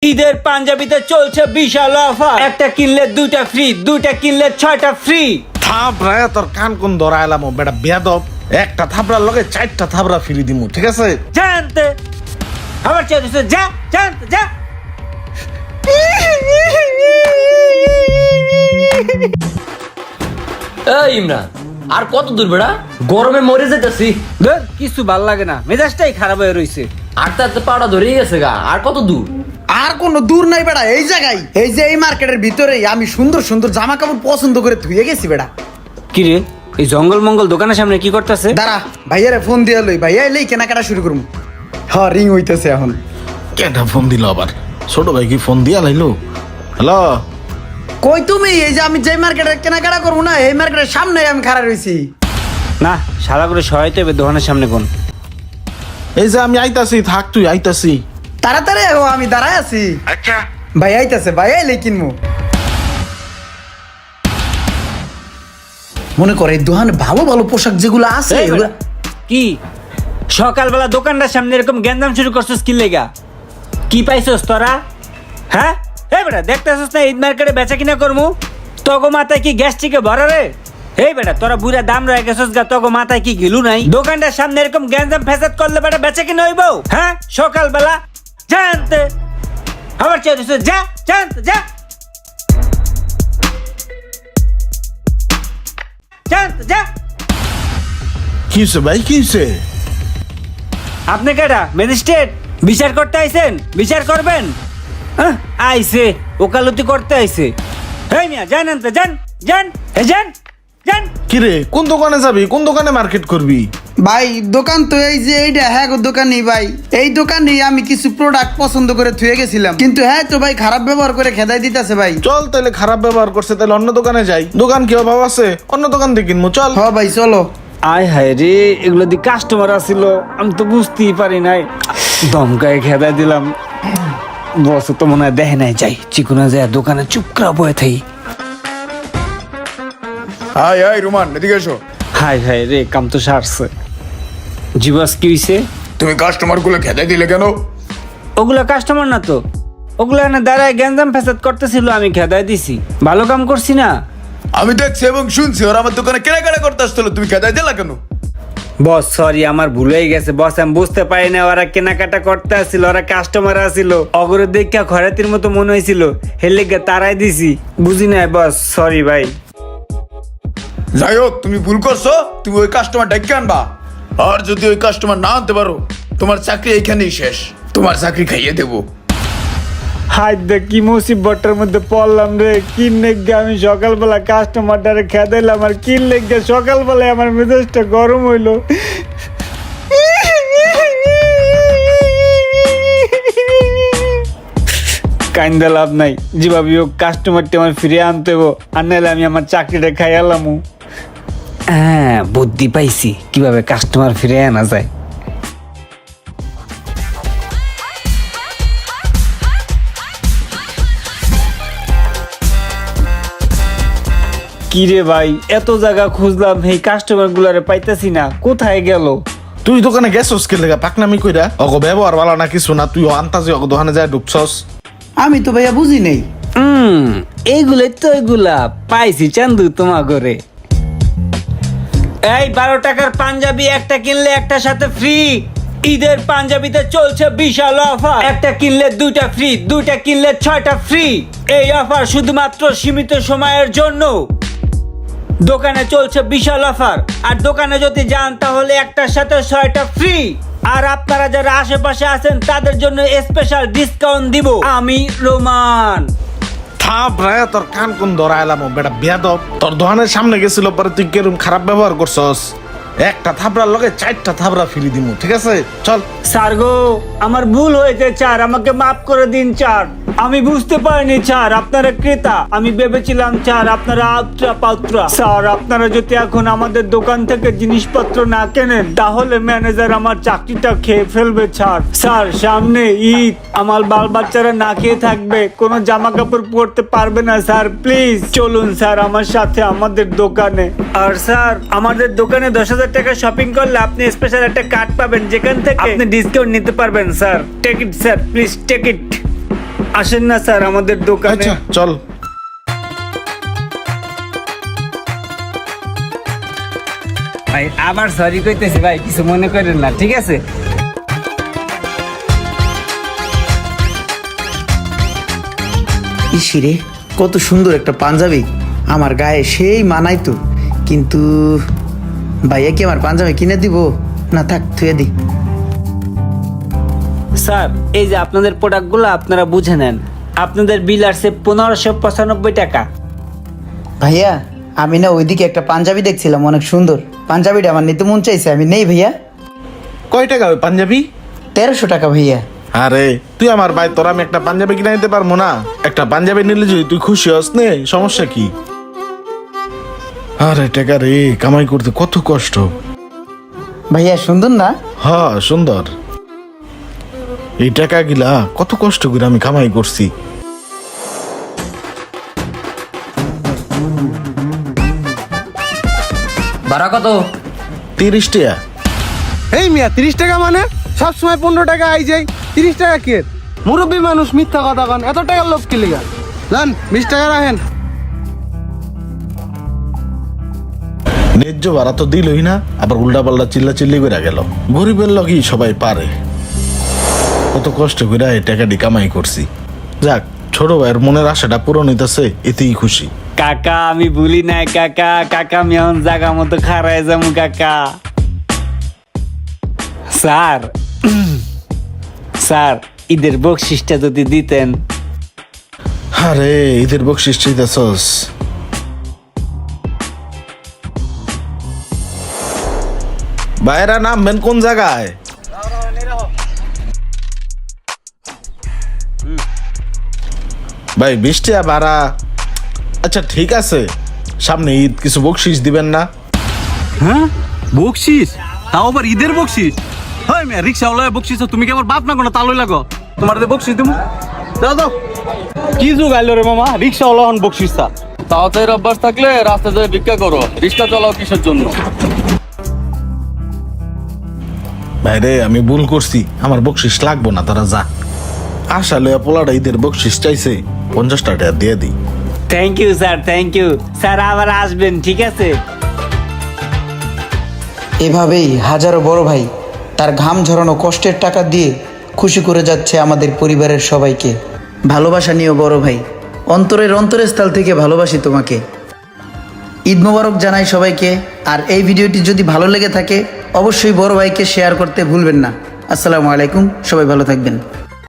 ঈদের পাঞ্জাবিতে চলছে বিশাল অফার, একটা কিনলে দুইটা ফ্রি, দুইটা কিনলে 6টা ফ্রি। থাপড়ায় তোর কান কোন ধরা এলাম বেটা বেয়াদব, একটা থাপড়ার লগে 4টা থাপড়া ফ্রি দিমু, ঠিক আছে? জানতে আমার চেয়ে যা জানতে যা। এই ইমরান, আর কত দূর বেড়া? গরমে মরে যেতেছি। ধর কিছু ভাল লাগে না, মেজাজটাই খারাপ হয়ে রইছে। আটটা তো পাড়া ধরেই গেছে গা, আর কত দূর? আর কোনো দূর নাই বেড়া, এই জায়গায় এই যে এই মার্কেটের ভিতরেই আমি সুন্দর সুন্দর জামা কাপড় পছন্দ করে ধুয়ে গেছি বেড়া। কি রে, এই জঙ্গল মঙ্গল দোকানের সামনে কি করতেছে? দাঁড়া ভাইয়ারে ফোন দিয়ে লই, ভাইয়া এলেই কেনাকাটা শুরু করুন। হ্যাঁ রিং হইতেছে এখন। কেটা ফোন দিল আবার? ছোট ভাই কি ফোন দিয়া লাইলো? হ্যালো, কই তুমি? এই যে আমি যে মার্কেটে কেনাকাটা করবো না, এই মার্কেটের সামনে আমি খাড়া রইছি। না সাদা করে সহায়তা হবে দোকানের সামনে কোন? এই যে আমি আইতাছি, থাক তুই আইতাছি। তাড়াতাড়ি আগো, আমি দাঁড়ায় আছি। আচ্ছা ভাই আইতাছে, ভাই এলেই কিনবো। মনে করে এই দোকানে ভালো ভালো পোশাক যেগুলো আছে এই বেটা, কি সকালবেলা দোকানটার সামনে এরকম গ্যান্দাম শুরু করছিস কি লেগা? কি পাইছস তোরা? হ্যাঁ এই বেটা, দেখতেছস না ঈদ মার্কেটে বেচা কিনা করমু, তগো মাথায় কি গ্যাস্ট্রিকে ভরা রে? এই বেটা তোরা বুড়া দাম রয়ে গেছস গা, তগো মাথায় কি গিলু নাই? দোকানটার সামনে এরকম গ্যান্দাম ফেসাদ করলে বেটা বেচা কিনা হইব? হ্যাঁ সকালবেলা জানতে আবার চেয়ে যা জানতে যা জানতে যা। কি হইছে ভাই, কি হইছে? আপনি কেডা? ম্যাজিস্ট্রেট? বিচার করতে আইছেন? বিচার করবেন? আইছে ওকালতি করতে আইছে। এই মিয়া যান আনতে, যান যান যান যান। কিরে কোন দোকানে যাবি, কোন দোকানে মার্কেট করবি? ভাই দোকান তো এই যে এইটা, হ্যাঁ গো দোকানই ভাই। এই দোকানে আমি কিছু প্রোডাক্ট পছন্দ করে থুয়ে গেছিলাম, কিন্তু হ্যাঁ তো ভাই খারাপ ব্যবহার করে খেদাই দিতেছে ভাই। চল তাহলে, খারাপ ব্যবহার করছে তাহলে অন্য দোকানে যাই। দোকান কি অভাব আছে? অন্য দোকান থেকে কিনবো, চল। হ ভাই চলো। আয় হায় রে, এগুলো দি কাস্টমার আসিল, আমি তো বুঝতেই পারি নাই, দমকায় খেদাই দিলাম। বস তো মনে হয় দেখে নাই, যাই চিকুনা যায় দোকানে চুপ করে বয়ে থাই। হাই হাই রুমান, এদিকে এসো। হায় হায় রে, কাম তো সারছে। জীবাস কি হইছে? তুমি কাস্টমার গুলো খেদাই দিলে কেন? ওগুলা কাস্টমার না তো, ওগুলা না দাঁড়ায় গ্যাঞ্জাম ফেসাদ করতেছিল, আমি খেদাই দিছি। ভালো কাম করছি না? আমি দেখছি এবং শুনছি ওরা আমার দোকানে কেনাকাটা করতে আসছিল, তুমি খেদাই দিলা কেন? বস সরি, আমার ভুল হয়ে গেছে বস, আমি বুঝতে পারি না ওরা কেনাকাটা করতে আসছিল, ওরা কাস্টমার আসছিল, অগরে দেখা খরাতির মতো মনে হয়েছিল, হেলে গিয়ে তারাই দিছি, বুঝি না বস, সরি ভাই। যাই হোক, তুমি ভুল করছো, তুমি ওই কাস্টমার ডেকে আনবা। আর যদি ওই কাস্টমার না আনতে পারো, তোমার চাকরি এইখানেই শেষ, তোমার চাকরি খাইয়ে দেবো। হাই দেখ কি মুসিবতটার মধ্যে পড়লাম রে, কি লেগে আমি সকালবেলা কাস্টমারটারে খেদাইলাম, আর কি লেগে সকালবেলায় আমার মেজাজটা গরম হইলো। কাইন্দা লাভ নাই, যেভাবে হোক কাস্টমারটি আমার ফিরিয়ে আনতে হবো, আর নাহলে আমি আমার চাকরিটা খাইয়ালাম। হ্যাঁ বুদ্ধি পাইছি কিভাবে কাস্টমার ফিরিয়ে আনা যায়। কিরে ভাই, এত জায়গা খুঁজলাম, এই কাস্টমার গুলারে পাইতেছি না, কোথায় গেল? তুই দোকানে গেছস কে লেগা? পাকনামি কইরা অগ ব্যবহার ভালো না কিছু না, তুই আনতাছি অগ দোকানে যায় ঢুকছস। আমি তো ভাইয়া বুঝি নেই। এইগুলাই তো, এগুলা পাইছি চান্দু তোমা করে। এই 12 টাকার পাঞ্জাবি একটা কিনলে একটা সাথে ফ্রি। ঈদের পাঞ্জাবিতে চলছে বিশাল অফার, একটা কিনলে দুইটা ফ্রি, দুইটা কিনলে 6টা ফ্রি। এই অফার শুধুমাত্র সীমিত সময়ের জন্য। দোকানে চলছে বিশাল অফার, আর দোকানে যদি যান তাহলে একটার সাথে 6টা ফ্রি। আর আপনারা যারা আশেপাশে আছেন তাদের জন্য স্পেশাল ডিসকাউন্ট দিব আমি, রোমান। থাপড়ায় তোর কান কোন ধরা এলাম বেটা বেয়াদব, তোর দোকানের সামনে গেছিল পরে তুই কেরম খারাপ ব্যবহার করছস। একটা থাপড়ার লগে 4টা থাপড়া ফ্রি দিমু, ঠিক আছে? চল। স্যার গো, আমার ভুল হয়েছে স্যার, আমাকে মাফ করে দিন স্যার, আমি বুঝতে পারিনি স্যার আপনারা ক্রেতা, আমি ভেবেছিলাম স্যার আপনারা আত্রা পাত্রা। স্যার আপনারা যদি এখন আমাদের দোকান থেকে জিনিসপত্র না কেনেন তাহলে ম্যানেজার আমার চাকরিটা খেয়ে ফেলবে স্যার। স্যার সামনে ঈদ, আমার বাল বাচ্চারা না খেয়ে থাকবে, কোনো জামা কাপড় পরতে পারবে না স্যার, প্লিজ চলুন স্যার আমার সাথে আমাদের দোকানে। আর স্যার আমাদের দোকানে 10,000 টাকা শপিং করলে আপনি স্পেশাল একটা কার্ড পাবেন, যেখান থেকে আপনি ডিসকাউন্ট নিতে পারবেন sir. Take it sir, please take it. আসেন না স্যার আমাদের দোকানে। আচ্ছা চল। ভাই আবার সরি কইতেছি ভাই, কিছু মনে করেন না, ঠিক আছে? ইসিরে কত সুন্দর একটা পাঞ্জাবি, আমার গায়ে সেই মানাই তো। কিন্তু ভাইয়া কি আমার পাঞ্জাবি কিনে দিব? না থাক, থুয়ে দি। স্যার এই যে আপনাদের প্রোডাক্টগুলো আপনারা বুঝে নেন, আপনাদের বিল আসছে 1595 টাকা। ভাইয়া আমি না ওইদিকে একটা পাঞ্জাবি দেখছিলাম, অনেক সুন্দর পাঞ্জাবিটা আমার নিতে মন চাইছে, আমি নেই ভাইয়া। কয় টাকা ওই পাঞ্জাবি? 1300 টাকা ভাইয়া। আরে তুই আমার ভাই, তোর আমি একটা পাঞ্জাবি কিনে দিতে পারবো না? একটা পাঞ্জাবি নিলে যদি তুই খুশি হস নে, সমস্যা কি? আরে টাকা রে, কামাই করতে কত কষ্ট। ভাইয়া সুন্দর না? হ্যাঁ সুন্দর। এই টাকা গিলা কত কষ্ট করে আমি কামাই করছি। ভাড়া কত? 30 টাকা। এই মিয়া 30 টাকা মানে? সব সময় 15 টাকা আই যাই, 30 টাকা কে? মুরব্বী মানুষ মিথ্যা কথা কন, এত টাকার লোভ কি লিগা? জান 20 টাকা রাখেন। ন্যায্য ভাড়া তো দিলই না, আবার উল্টা পাল্টা চিল্লা চিল্লি করে গেল। গরিবের লগই সবাই পারে। কত কষ্ট করে এই টাকাটি কামাই করছি। যাক, ছোট ভাইয়ের মনের আশাটা পূরণ হইতেছে, এতেই খুশি। কাকা আমি ভুলি নাই কাকা, কাকা আমি এখন জায়গা মতো খারায় যাবো কাকা। স্যার স্যার ঈদের বকশিসটা যদি দিতেন। আরে ঈদের বকশিস চাইতেছস? ভাইরা নামবেন কোন জায়গায়? ভাই 20 টাকা ভাড়া। আচ্ছা ঠিক আছে, সামনে ঈদ, কিছু বকশিস দিবেন না? হ্যাঁ বকশিস? তাও আবার ঈদের বকশিস? হয় মিয়া, রিক্সাওয়ালা বকশিস, তুমি কি আমার বাপ না কোনো তালই লাগো? তোমার বকশিস দেবো? দাও দাও। কি যুগ আইলো রে মামা, রিক্সাওয়ালা হন বকশিস তা? তাড়াতাড়ি অভ্যাস থাকলে রাস্তা ধরে ভিক্ষা করো, রিক্সা চালাও কিসের জন্য? ভাইরে আমি ভুল করছি, আমার বকশিস লাগবো না, তোরা যা। আসলে পোলাটা ঈদের বকশিস চাইছে, 50 টাকা দিয়ে দিই। Thank you sir, thank you sir, আবার আসবেন ঠিক আছে? এভাবেই হাজারো বড় ভাই তার ঘাম ঝরানো কষ্টের টাকা দিয়ে খুশি করে যাচ্ছে আমাদের পরিবারের সবাইকে। ভালোবাসা নিও বড় ভাই, অন্তরের স্থল থেকে ভালোবাসি তোমাকে। ঈদ মোবারক জানাই সবাইকে। আর এই ভিডিওটি যদি ভালো লেগে থাকে অবশ্যই বড় ভাইকে শেয়ার করতে ভুলবেন না। আসসালামু আলাইকুম, সবাই ভালো থাকবেন।